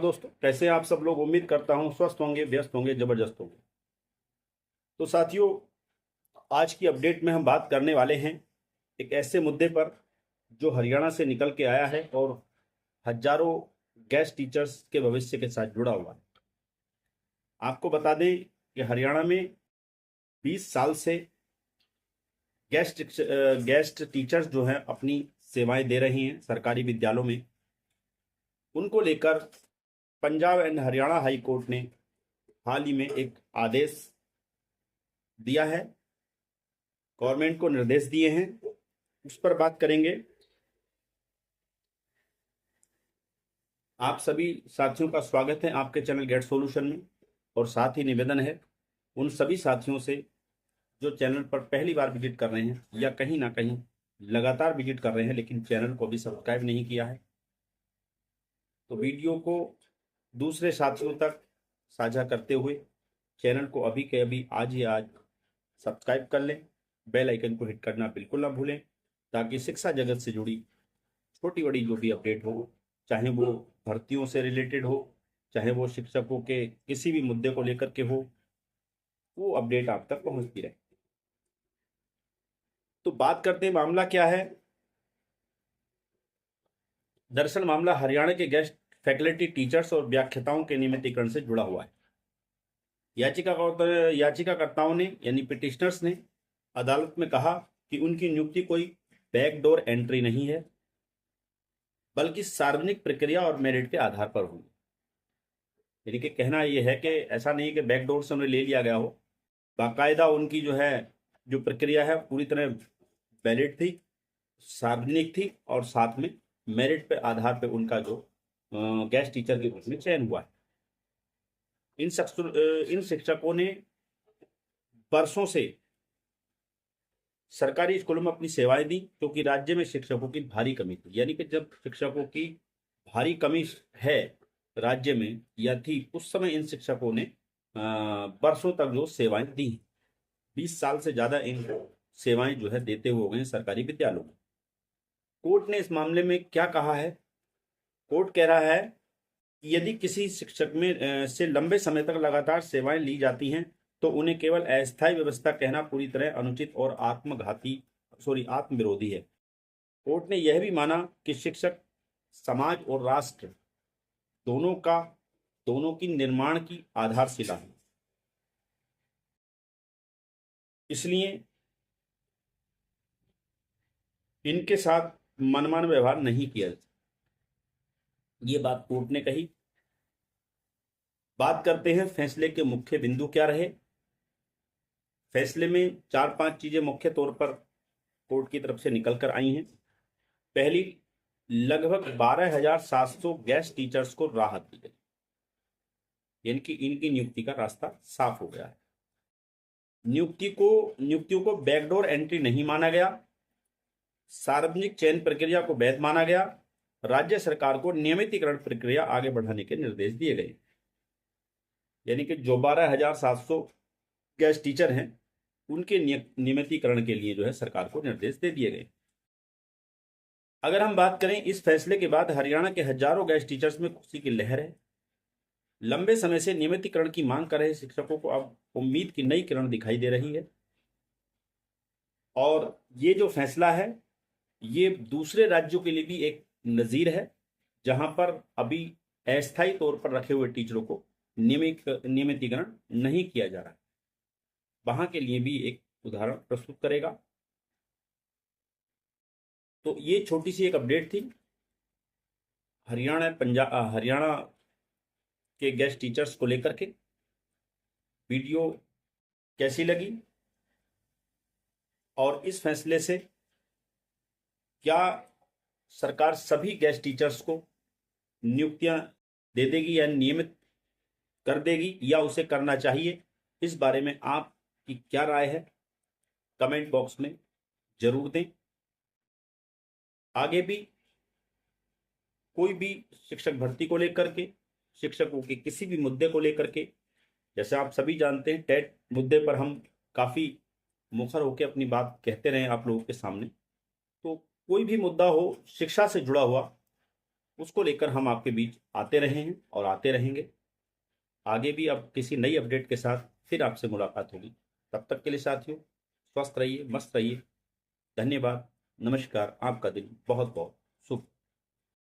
दोस्तों, कैसे हैं आप सब लोग। उम्मीद करता हूं स्वस्थ होंगे, व्यस्त होंगे, जबरदस्त होंगे। तो साथियों, आज की अपडेट में हम बात करने वाले हैं एक ऐसे मुद्दे पर जो हरियाणा से निकल के आया है और हजारों गेस्ट टीचर्स के भविष्य के साथ जुड़ा हुआ है। आपको बता दें कि हरियाणा में 20 साल से गेस्ट टीचर्स जो हैं अपनी सेवाएं दे रही हैं सरकारी विद्यालयों में। उनको लेकर Punjab and Haryana high court ने हाल ही में एक आदेश दिया है, गवर्नमेंट को निर्देश दिए हैं, उस पर बात करेंगे। आप सभी साथियों का स्वागत है आपके चैनल गेट सॉल्यूशन में। और साथ ही निवेदन है उन सभी साथियों से जो चैनल पर पहली बार विजिट कर रहे हैं या कहीं ना कहीं लगातार विजिट कर रहे हैं लेकिन चैनल को अभी सब्सक्राइब नहीं किया है, तो वीडियो को दूसरे साथियों तक साझा करते हुए चैनल को अभी के अभी आज ही आज सब्सक्राइब कर लें। बेल आइकन को हिट करना बिल्कुल ना भूलें, ताकि शिक्षा जगत से जुड़ी छोटी बड़ी जो भी अपडेट हो, चाहे वो भर्तियों से रिलेटेड हो, चाहे वो शिक्षकों के किसी भी मुद्दे को लेकर के हो, वो अपडेट आप तक पहुंचती रहे। तो बात करते हैं मामला क्या है। दरअसल मामला हरियाणा के गेस्ट फैकल्टी टीचर्स और व्याख्याताओं के नियमितीकरण से जुड़ा हुआ है। याचिकाकर्ताओं ने यानी पिटिशनर्स ने अदालत में कहा कि उनकी नियुक्ति कोई बैकडोर एंट्री नहीं है, बल्कि सार्वजनिक प्रक्रिया और मेरिट के आधार पर होगी। यानी कि कहना यह है कि ऐसा नहीं कि बैकडोर से उन्हें ले लिया गया हो, बाकायदा उनकी जो प्रक्रिया है पूरी तरह वैलिड थी, सार्वजनिक थी और साथ में मेरिट पे आधार पे उनका जो गेस्ट टीचर के रूप में चयन हुआ है। इन शिक्षकों ने वर्षों से सरकारी स्कूलों में अपनी सेवाएं दी, क्योंकि राज्य में शिक्षकों की भारी कमी थी। यानी कि जब शिक्षकों की भारी कमी है राज्य में या थी, उस समय इन शिक्षकों ने वर्षों तक जो सेवाएं दी, 20 साल से ज्यादा इन सेवाएं जो है देते हुए गए सरकारी विद्यालयों में। कोर्ट ने इस मामले में क्या कहा है। कोर्ट कह रहा है कि यदि किसी शिक्षक में से लंबे समय तक लगातार सेवाएं ली जाती हैं तो उन्हें केवल अस्थायी व्यवस्था कहना पूरी तरह अनुचित और आत्मविरोधी है। कोर्ट ने यह भी माना कि शिक्षक समाज और राष्ट्र दोनों की निर्माण की आधारशिला है, इसलिए इनके साथ मनमाना व्यवहार नहीं किया जाए। ये बात कोर्ट ने कही। बात करते हैं फैसले के मुख्य बिंदु क्या रहे। फैसले में 4-5 चीजें मुख्य तौर पर कोर्ट की तरफ से निकल कर आई हैं। पहली, लगभग 12,700 गेस्ट टीचर्स को राहत दी गई, यानी कि इनकी नियुक्ति का रास्ता साफ हो गया है। नियुक्तियों को बैकडोर एंट्री नहीं माना गया, सार्वजनिक चयन प्रक्रिया को वैध माना गया, राज्य सरकार को नियमितीकरण प्रक्रिया आगे बढ़ाने के निर्देश दिए गए। यानी कि जो 12,700 गेस्ट टीचर हैं उनके नियमितीकरण के लिए जो है सरकार को निर्देश दे दिए गए। अगर हम बात करें, इस फैसले के बाद हरियाणा के हजारों गेस्ट टीचर्स में खुशी की लहर है। लंबे समय से नियमितीकरण की मांग कर रहे शिक्षकों को अब उम्मीद की नई किरण दिखाई दे रही है। और ये जो फैसला है ये दूसरे राज्यों के लिए भी एक नजीर है, जहां पर अभी अस्थायी तौर पर रखे हुए टीचरों को नियमितीकरण नहीं किया जा रहा है। वहां के लिए भी एक उदाहरण प्रस्तुत करेगा। तो ये छोटी सी एक अपडेट थी हरियाणा के गेस्ट टीचर्स को लेकर के। वीडियो कैसी लगी और इस फैसले से क्या सरकार सभी गेस्ट टीचर्स को नियुक्तियां दे देगी या नियमित कर देगी, या उसे करना चाहिए, इस बारे में आपकी क्या राय है कमेंट बॉक्स में जरूर दें। आगे भी कोई भी शिक्षक भर्ती को लेकर के, शिक्षकों के किसी भी मुद्दे को लेकर के, जैसे आप सभी जानते हैं टेट मुद्दे पर हम काफी मुखर होकर अपनी बात कहते रहे आप लोगों के सामने। तो कोई भी मुद्दा हो शिक्षा से जुड़ा हुआ, उसको लेकर हम आपके बीच आते रहे हैं और आते रहेंगे। आगे भी अब किसी नई अपडेट के साथ फिर आपसे मुलाकात होगी। तब तक के लिए साथियों, स्वस्थ रहिए, मस्त रहिए। धन्यवाद। नमस्कार। आपका दिन बहुत बहुत शुभ।